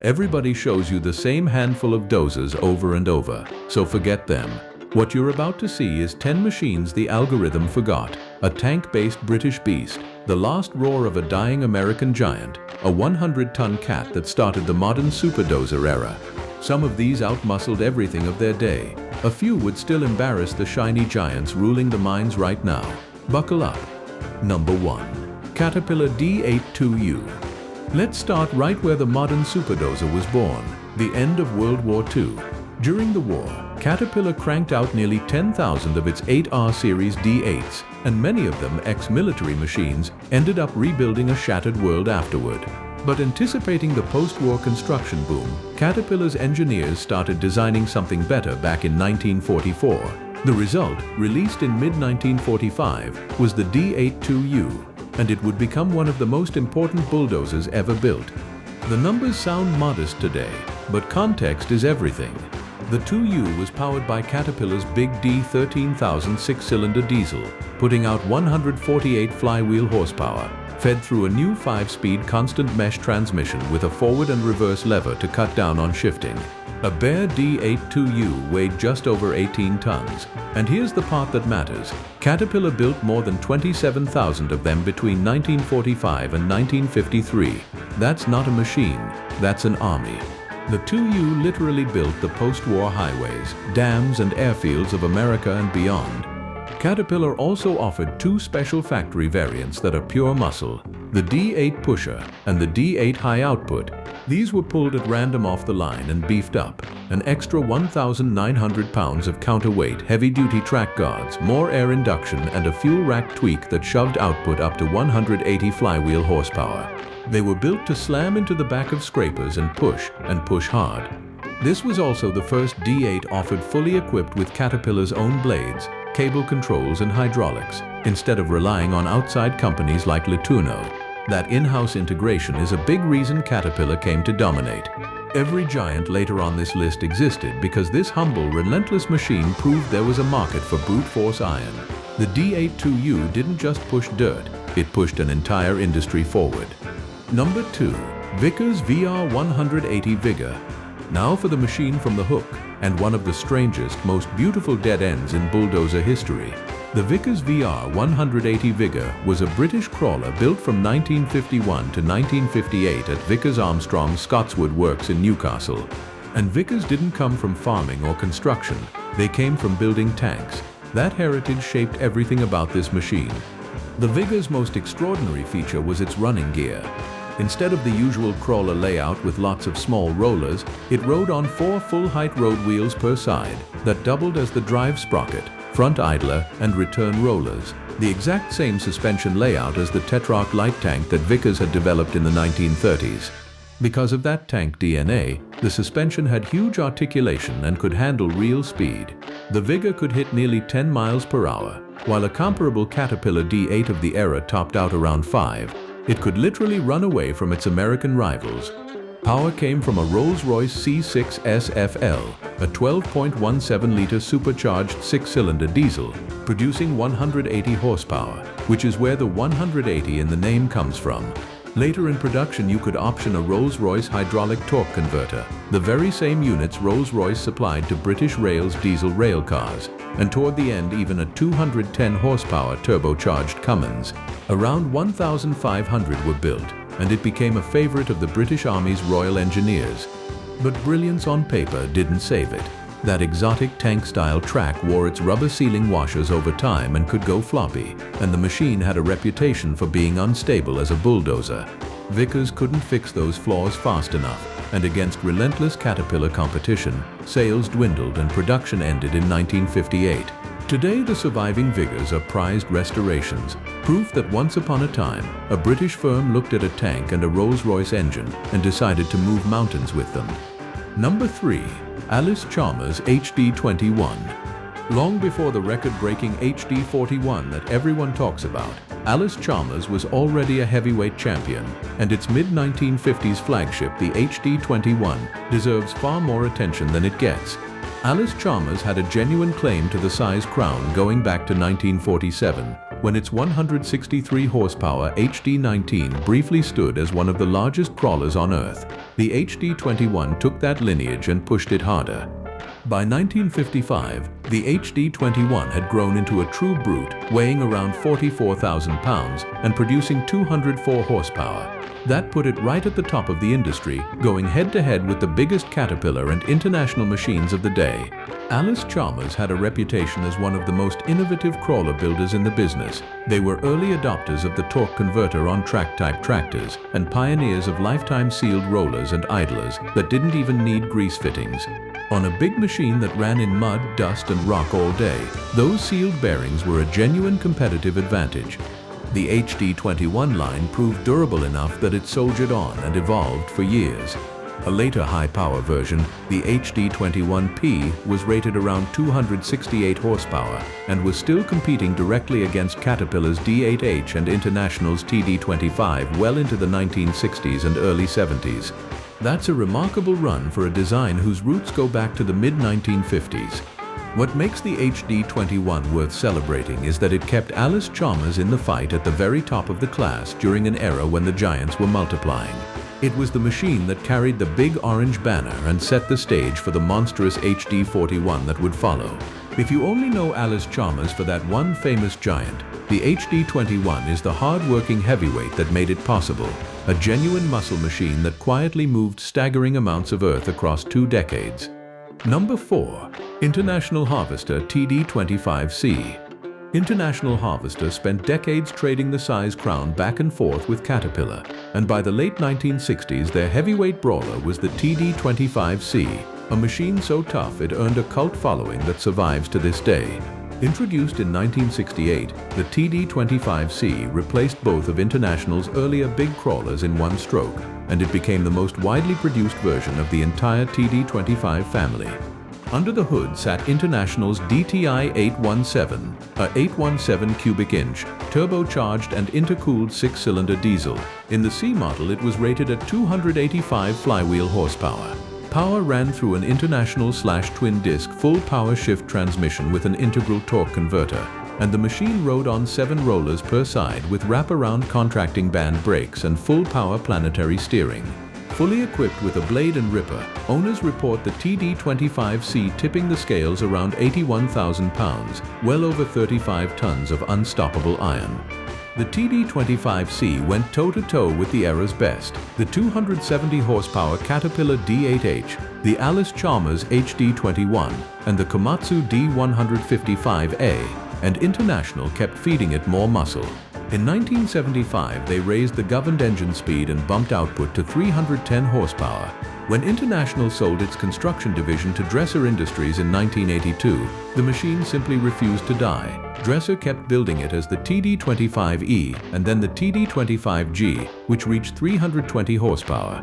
Everybody shows you the same handful of dozers over and over, so forget them. What you're about to see is 10 machines the algorithm forgot, a tank-based British beast, the last roar of a dying American giant, a 100-ton cat that started the modern super-dozer era. Some of these outmuscled everything of their day. A few would still embarrass the shiny giants ruling the mines right now. Buckle up. Number 1. Caterpillar D82U. Let's start right where the modern superdozer was born, the end of World War II. During the war, Caterpillar cranked out nearly 10,000 of its 8R series D8s, and many of them ex-military machines ended up rebuilding a shattered world afterward. But anticipating the post-war construction boom, Caterpillar's engineers started designing something better back in 1944. The result, released in mid-1945, was the D82U, and it would become one of the most important bulldozers ever built. The numbers sound modest today, but context is everything. The 2U was powered by Caterpillar's big D13000 six-cylinder diesel, putting out 148 flywheel horsepower, fed through a new 5-speed constant mesh transmission with a forward and reverse lever to cut down on shifting. A bare D82U weighed just over 18 tons. And here's the part that matters. Caterpillar built more than 27,000 of them between 1945 and 1953. That's not a machine, that's an army. The 2U literally built the post-war highways, dams and airfields of America and beyond. Caterpillar also offered 2 special factory variants that are pure muscle, the D8 Pusher and the D8 High Output. These were pulled at random off the line and beefed up. An extra 1,900 pounds of counterweight, heavy-duty track guards, more air induction, and a fuel rack tweak that shoved output up to 180 flywheel horsepower. They were built to slam into the back of scrapers and push hard. This was also the first D8 offered fully equipped with Caterpillar's own blades, cable controls, and hydraulics, instead of relying on outside companies like Latuno. That in-house integration is a big reason Caterpillar came to dominate. Every giant later on this list existed because this humble, relentless machine proved there was a market for brute force iron. The D82U didn't just push dirt, it pushed an entire industry forward. Number 2. Vickers VR 180 Vigor. Now for the machine from the hook, and one of the strangest, most beautiful dead ends in bulldozer history. The Vickers VR 180 Vigor was a British crawler built from 1951 to 1958 at Vickers Armstrong Scotswood Works in Newcastle. And Vickers didn't come from farming or construction, they came from building tanks. That heritage shaped everything about this machine. The Vigor's most extraordinary feature was its running gear. Instead of the usual crawler layout with lots of small rollers, it rode on 4 full-height road wheels per side that doubled as the drive sprocket, front idler, and return rollers, the exact same suspension layout as the Tetrarch light tank that Vickers had developed in the 1930s. Because of that tank DNA, the suspension had huge articulation and could handle real speed. The Vigor could hit nearly 10 miles per hour, while a comparable Caterpillar D8 of the era topped out around 5. It could literally run away from its American rivals. Power came from a Rolls-Royce C6 SFL, a 12.17-liter supercharged 6-cylinder diesel, producing 180 horsepower, which is where the 180 in the name comes from. Later in production you could option a Rolls-Royce hydraulic torque converter, the very same units Rolls-Royce supplied to British Rail's diesel rail cars, and toward the end even a 210 horsepower turbocharged Cummins. Around 1,500 were built, and it became a favorite of the British Army's Royal Engineers. But brilliance on paper didn't save it. That exotic tank-style track wore its rubber sealing washers over time and could go floppy, and the machine had a reputation for being unstable as a bulldozer. Vickers couldn't fix those flaws fast enough, and against relentless Caterpillar competition, sales dwindled and production ended in 1958. Today the surviving Vigors are prized restorations, proof that once upon a time, a British firm looked at a tank and a Rolls-Royce engine and decided to move mountains with them. Number 3. Allis-Chalmers HD-21. Long before the record-breaking HD-41 that everyone talks about, Allis-Chalmers was already a heavyweight champion, and its mid-1950s flagship, the HD-21, deserves far more attention than it gets. Allis-Chalmers had a genuine claim to the size crown going back to 1947, when its 163 horsepower HD19 briefly stood as one of the largest crawlers on Earth. The HD21 took that lineage and pushed it harder. By 1955, the HD21 had grown into a true brute, weighing around 44,000 pounds and producing 204 horsepower. That put it right at the top of the industry, going head-to-head with the biggest Caterpillar and International machines of the day. Allis-Chalmers had a reputation as one of the most innovative crawler builders in the business. They were early adopters of the torque converter on track-type tractors and pioneers of lifetime sealed rollers and idlers that didn't even need grease fittings. On a big machine that ran in mud, dust, and rock all day, those sealed bearings were a genuine competitive advantage. The HD21 line proved durable enough that it soldiered on and evolved for years. A later high-power version, the HD21P, was rated around 268 horsepower and was still competing directly against Caterpillar's D8H and International's TD25 well into the 1960s and early 70s. That's a remarkable run for a design whose roots go back to the mid-1950s. What makes the HD21 worth celebrating is that it kept Allis-Chalmers in the fight at the very top of the class during an era when the giants were multiplying. It was the machine that carried the big orange banner and set the stage for the monstrous HD41 that would follow. If you only know Allis-Chalmers for that one famous giant, the HD21 is the hard-working heavyweight that made it possible, a genuine muscle machine that quietly moved staggering amounts of earth across 2 decades. Number 4. International Harvester TD25C. International Harvester spent decades trading the size crown back and forth with Caterpillar, and by the late 1960s their heavyweight brawler was the TD25C, a machine so tough it earned a cult following that survives to this day. Introduced in 1968, the TD25C replaced both of International's earlier big crawlers in one stroke, and it became the most widely produced version of the entire TD25 family. Under the hood sat International's DTI 817, a 817 cubic inch, turbocharged and intercooled 6-cylinder diesel. In the C model it was rated at 285 flywheel horsepower. Power ran through an International/twin disc full power shift transmission with an integral torque converter, and the machine rode on 7 rollers per side with wraparound contracting band brakes and full power planetary steering. Fully equipped with a blade and ripper, owners report the TD25C tipping the scales around 81,000 pounds, well over 35 tons of unstoppable iron. The TD25C went toe-to-toe with the era's best, the 270 horsepower Caterpillar D8H, the Allis-Chalmers HD21, and the Komatsu D355A, and International kept feeding it more muscle. In 1975, they raised the governed engine speed and bumped output to 310 horsepower. When International sold its construction division to Dresser Industries in 1982, the machine simply refused to die. Dresser kept building it as the TD25E and then the TD25G, which reached 320 horsepower.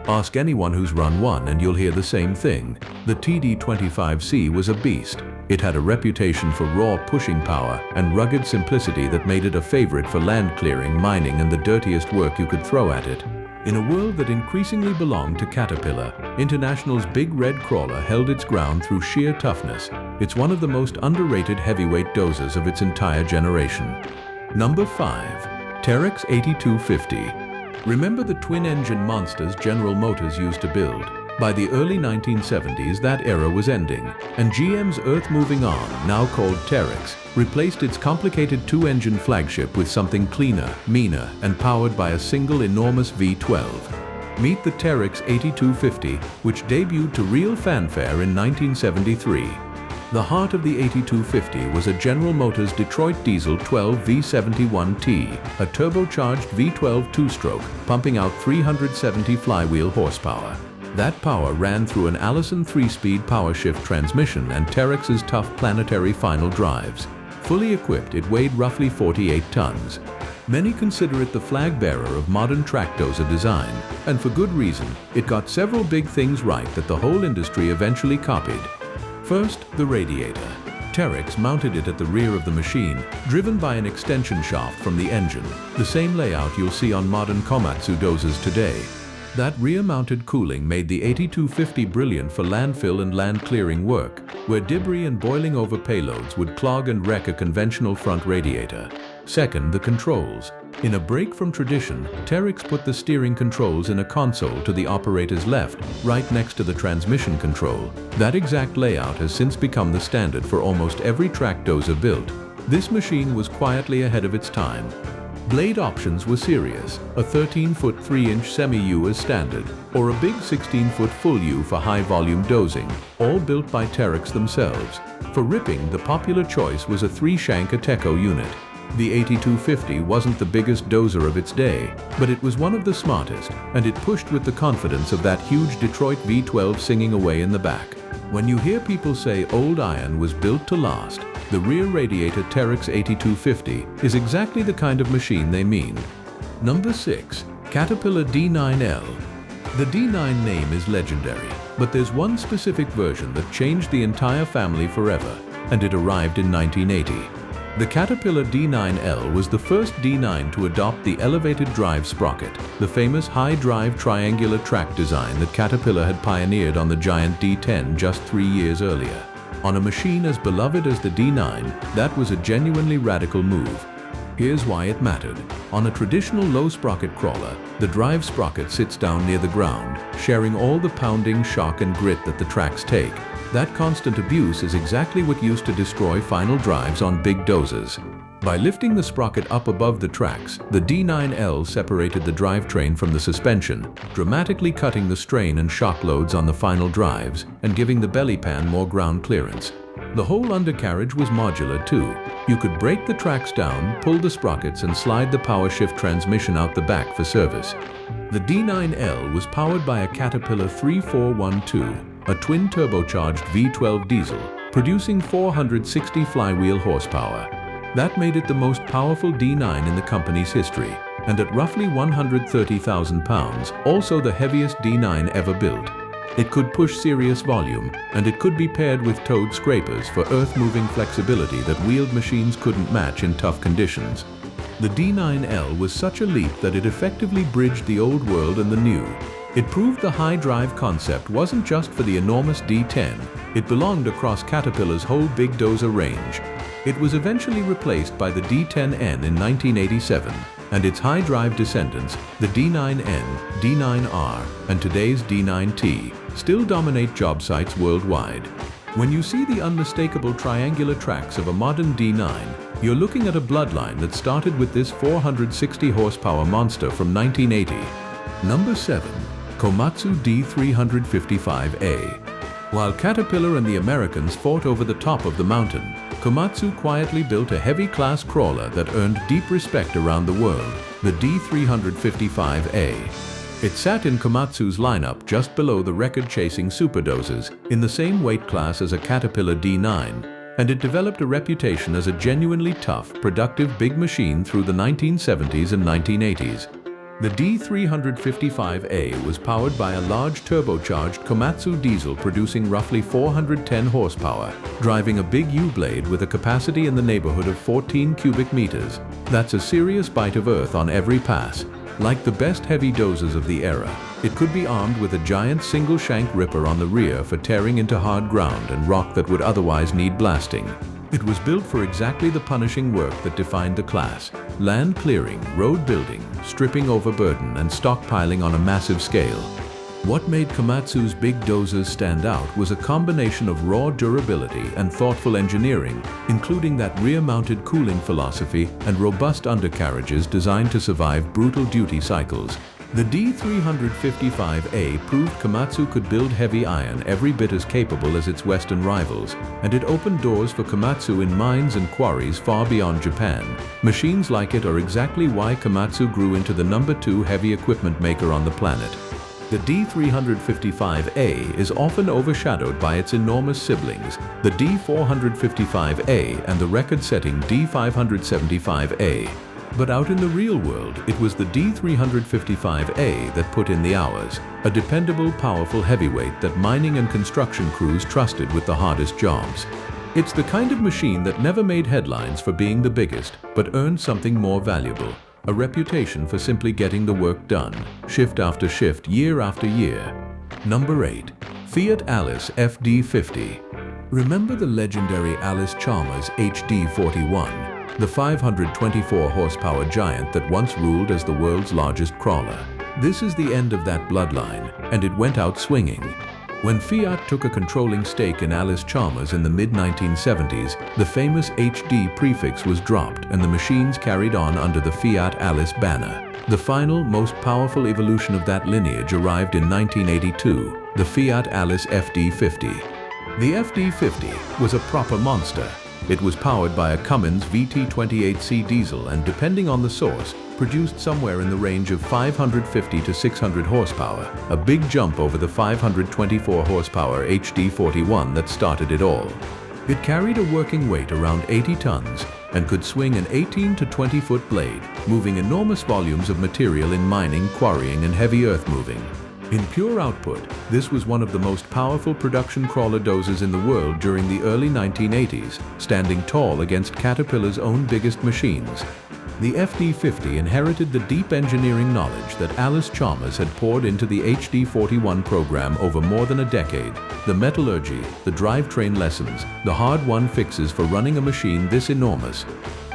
Ask anyone who's run one and you'll hear the same thing. The TD25C was a beast. It had a reputation for raw pushing power and rugged simplicity that made it a favorite for land clearing, mining, and the dirtiest work you could throw at it. In a world that increasingly belonged to Caterpillar, International's big red crawler held its ground through sheer toughness. It's one of the most underrated heavyweight dozers of its entire generation. Number 5. Terex 8250. Remember the twin-engine monsters General Motors used to build? By the early 1970s, that era was ending, and GM's earth-moving arm, now called Terex, replaced its complicated 2-engine flagship with something cleaner, meaner, and powered by a single enormous V12. Meet the Terex 8250, which debuted to real fanfare in 1973. The heart of the 8250 was a General Motors Detroit Diesel 12 V71T, a turbocharged V12 two-stroke, pumping out 370 flywheel horsepower. That power ran through an Allison 3-speed power-shift transmission and Terex's tough planetary final drives. Fully equipped, it weighed roughly 48 tons. Many consider it the flag bearer of modern track dozer design, and for good reason. It got several big things right that the whole industry eventually copied. First, the radiator. Terex mounted it at the rear of the machine, driven by an extension shaft from the engine, the same layout you'll see on modern Komatsu dozers today. That rear-mounted cooling made the 8250 brilliant for landfill and land-clearing work, where debris and boiling over payloads would clog and wreck a conventional front radiator. Second, the controls. In a break from tradition, Terex put the steering controls in a console to the operator's left, right next to the transmission control. That exact layout has since become the standard for almost every track dozer built. This machine was quietly ahead of its time. Blade options were serious, a 13-foot 3-inch semi-U as standard, or a big 16-foot full U for high-volume dozing, all built by Terex themselves. For ripping, the popular choice was a 3-shank Ateco unit. The 8250 wasn't the biggest dozer of its day, but it was one of the smartest, and it pushed with the confidence of that huge Detroit V12 singing away in the back. When you hear people say old iron was built to last, the rear radiator Terex 8250 is exactly the kind of machine they mean. Number 6. Caterpillar D9L. The D9 name is legendary, but there's one specific version that changed the entire family forever, and it arrived in 1980. The Caterpillar D9L was the first D9 to adopt the elevated drive sprocket, the famous high-drive triangular track design that Caterpillar had pioneered on the giant D10 just 3 years earlier. On a machine as beloved as the D9, that was a genuinely radical move. Here's why it mattered. On a traditional low-sprocket crawler, the drive sprocket sits down near the ground, sharing all the pounding, shock, and grit that the tracks take. That constant abuse is exactly what used to destroy final drives on big dozers. By lifting the sprocket up above the tracks, the D9L separated the drivetrain from the suspension, dramatically cutting the strain and shock loads on the final drives and giving the belly pan more ground clearance. The whole undercarriage was modular too. You could break the tracks down, pull the sprockets, and slide the power shift transmission out the back for service. The D9L was powered by a Caterpillar 3412, a twin turbocharged V12 diesel, producing 460 flywheel horsepower. That made it the most powerful D9 in the company's history, and at roughly 130,000 pounds, also the heaviest D9 ever built. It could push serious volume, and it could be paired with towed scrapers for earth-moving flexibility that wheeled machines couldn't match in tough conditions. The D9L was such a leap that it effectively bridged the old world and the new. It proved the high drive concept wasn't just for the enormous D10, it belonged across Caterpillar's whole big dozer range. It was eventually replaced by the D10N in 1987, and its high drive descendants, the D9N, D9R, and today's D9T, still dominate job sites worldwide. When you see the unmistakable triangular tracks of a modern D9, you're looking at a bloodline that started with this 460 horsepower monster from 1980. Number 7. Komatsu D355A. While Caterpillar and the Americans fought over the top of the mountain, Komatsu quietly built a heavy-class crawler that earned deep respect around the world, the D355A. It sat in Komatsu's lineup just below the record-chasing super-dozers, in the same weight class as a Caterpillar D9, and it developed a reputation as a genuinely tough, productive big machine through the 1970s and 1980s. The D355A was powered by a large turbocharged Komatsu diesel producing roughly 410 horsepower, driving a big U-blade with a capacity in the neighborhood of 14 cubic meters. That's a serious bite of earth on every pass. Like the best heavy dozers of the era, it could be armed with a giant single-shank ripper on the rear for tearing into hard ground and rock that would otherwise need blasting. It was built for exactly the punishing work that defined the class: land clearing, road building, stripping overburden, and stockpiling on a massive scale. What made Komatsu's big dozers stand out was a combination of raw durability and thoughtful engineering, including that rear-mounted cooling philosophy and robust undercarriages designed to survive brutal duty cycles. The D355A proved Komatsu could build heavy iron every bit as capable as its Western rivals, and it opened doors for Komatsu in mines and quarries far beyond Japan. Machines like it are exactly why Komatsu grew into the number 2 heavy equipment maker on the planet. The D355A is often overshadowed by its enormous siblings, the D455A and the record-setting D575A. But out in the real world, it was the D355A that put in the hours, a dependable, powerful heavyweight that mining and construction crews trusted with the hardest jobs. It's the kind of machine that never made headlines for being the biggest, but earned something more valuable: a reputation for simply getting the work done, shift after shift, year after year. Number 8. Fiat-Allis FD50. Remember the legendary Allis-Chalmers HD-21? the 524 horsepower giant that once ruled as the world's largest crawler. This is the end of that bloodline, and it went out swinging. When Fiat took a controlling stake in Allis-Chalmers in the mid-1970s, the famous HD prefix was dropped and the machines carried on under the Fiat-Allis banner. The final, most powerful evolution of that lineage arrived in 1982, the Fiat-Allis FD50. The FD50 was a proper monster. It was powered by a Cummins VT28C diesel and, depending on the source, produced somewhere in the range of 550 to 600 horsepower, a big jump over the 524 horsepower HD41 that started it all. It carried a working weight around 80 tons and could swing an 18 to 20-foot blade, moving enormous volumes of material in mining, quarrying, and heavy earth moving. In pure output, this was one of the most powerful production crawler dozers in the world during the early 1980s, standing tall against Caterpillar's own biggest machines. The FD50 inherited the deep engineering knowledge that Allis-Chalmers had poured into the HD41 program over more than a decade. The metallurgy, the drivetrain lessons, the hard-won fixes for running a machine this enormous.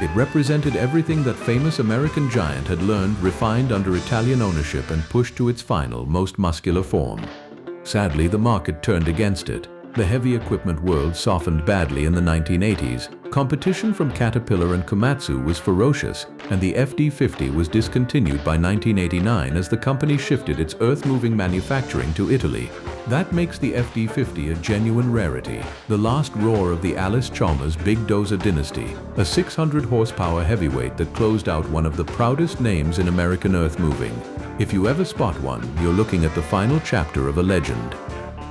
It represented everything that famous American giant had learned, refined under Italian ownership, and pushed to its final, most muscular form. Sadly, the market turned against it. The heavy equipment world softened badly in the 1980s. Competition from Caterpillar and Komatsu was ferocious, and the FD50 was discontinued by 1989 as the company shifted its earth-moving manufacturing to Italy. That makes the FD50 a genuine rarity, the last roar of the Allis-Chalmers Big Dozer dynasty, a 600 horsepower heavyweight that closed out one of the proudest names in American earth-moving. If you ever spot one, you're looking at the final chapter of a legend.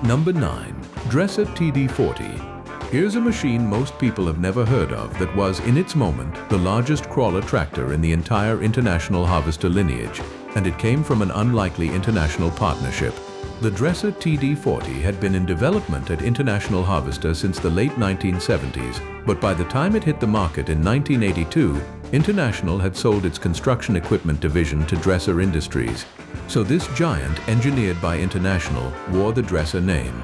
Number 9. Dresser TD40. Here's a machine most people have never heard of that was, in its moment, the largest crawler tractor in the entire International Harvester lineage, and it came from an unlikely international partnership. The Dresser TD40 had been in development at International Harvester since the late 1970s, but by the time it hit the market in 1982, International had sold its construction equipment division to Dresser Industries. So this giant, engineered by International, wore the Dresser name.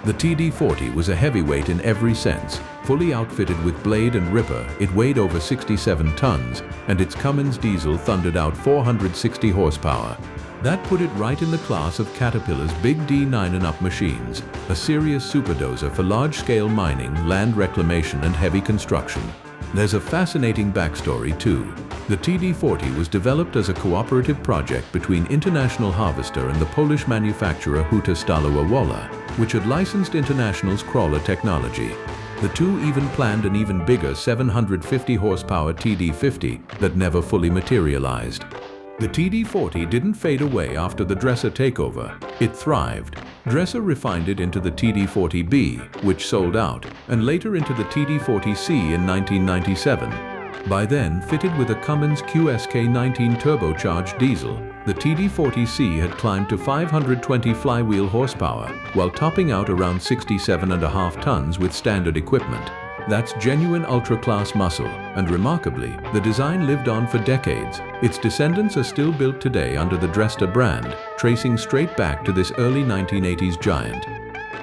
The TD40 was a heavyweight in every sense. Fully outfitted with blade and ripper, it weighed over 67 tons, and its Cummins diesel thundered out 460 horsepower. That put it right in the class of Caterpillar's Big D9 and up machines, a serious super-dozer for large-scale mining, land reclamation, and heavy construction. There's a fascinating backstory too. The TD40 was developed as a cooperative project between International Harvester and the Polish manufacturer Huta-Stalowa Wola, which had licensed International's crawler technology. The two even planned an even bigger 750 horsepower TD50 that never fully materialized. The TD40 didn't fade away after the Dresser takeover. It thrived. Dresser refined it into the TD40B, which sold out, and later into the TD40C in 1997. By then, fitted with a Cummins QSK19 turbocharged diesel, the TD40C had climbed to 520 flywheel horsepower, while topping out around 67.5 tons with standard equipment. That's genuine ultra-class muscle, and remarkably, the design lived on for decades. Its descendants are still built today under the Dresser brand, tracing straight back to this early 1980s giant.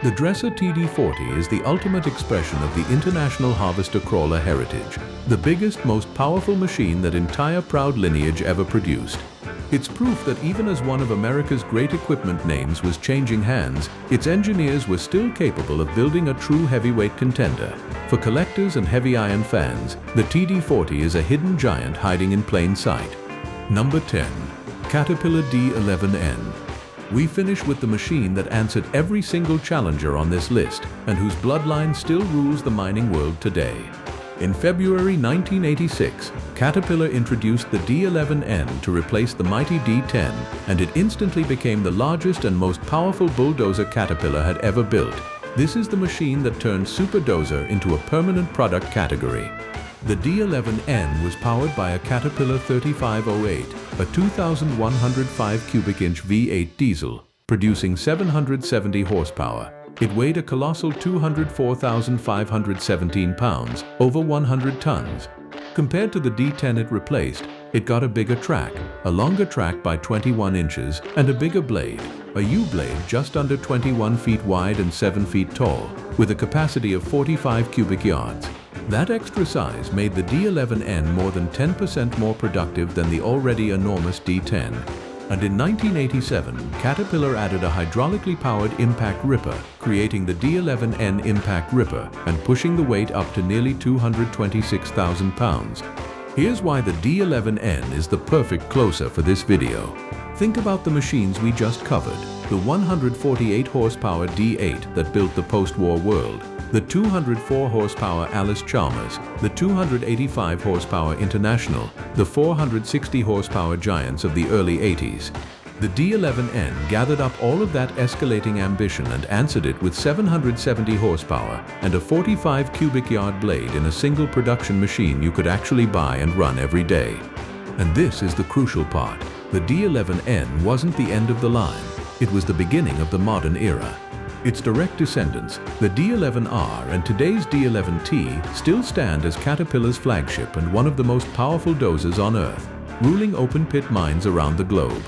The Dresser TD40 is the ultimate expression of the International Harvester crawler heritage, the biggest, most powerful machine that entire proud lineage ever produced. It's proof that even as one of America's great equipment names was changing hands, its engineers were still capable of building a true heavyweight contender. For collectors and heavy iron fans, the TD40 is a hidden giant hiding in plain sight. Number 10. Caterpillar D11N. We finish with the machine that answered every single challenger on this list, and whose bloodline still rules the mining world today. In February 1986, Caterpillar introduced the D11N to replace the mighty D10, and it instantly became the largest and most powerful bulldozer Caterpillar had ever built. This is the machine that turned super-dozer into a permanent product category. The D11N was powered by a Caterpillar 3508, a 2,105 cubic inch V8 diesel, producing 770 horsepower. It weighed a colossal 204,517 pounds, over 100 tons. Compared to the D10 it replaced, it got a bigger track, a longer track by 21 inches, and a bigger blade, a U-blade just under 21 feet wide and 7 feet tall, with a capacity of 45 cubic yards. That extra size made the D11N more than 10% more productive than the already enormous D10. And in 1987, Caterpillar added a hydraulically powered impact ripper, creating the D11N impact ripper and pushing the weight up to nearly 226,000 pounds. Here's why the D11N is the perfect closer for this video. Think about the machines we just covered. The 148 horsepower D8 that built the post-war world, the 204 horsepower Allis-Chalmers, the 285 horsepower International, the 460 horsepower giants of the early 80s. The D11N gathered up all of that escalating ambition and answered it with 770 horsepower and a 45 cubic yard blade in a single production machine you could actually buy and run every day. And this is the crucial part. The D11N wasn't the end of the line. It was the beginning of the modern era. Its direct descendants, the D11R and today's D11T, still stand as Caterpillar's flagship and one of the most powerful dozers on Earth, ruling open-pit mines around the globe.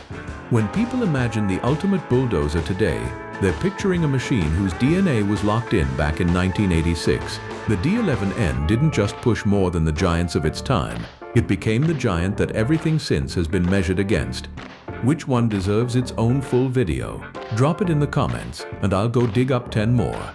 When people imagine the ultimate bulldozer today, they're picturing a machine whose DNA was locked in back in 1986. The D11N didn't just push more than the giants of its time. It became the giant that everything since has been measured against. Which one deserves its own full video? Drop it in the comments, and I'll go dig up 10 more.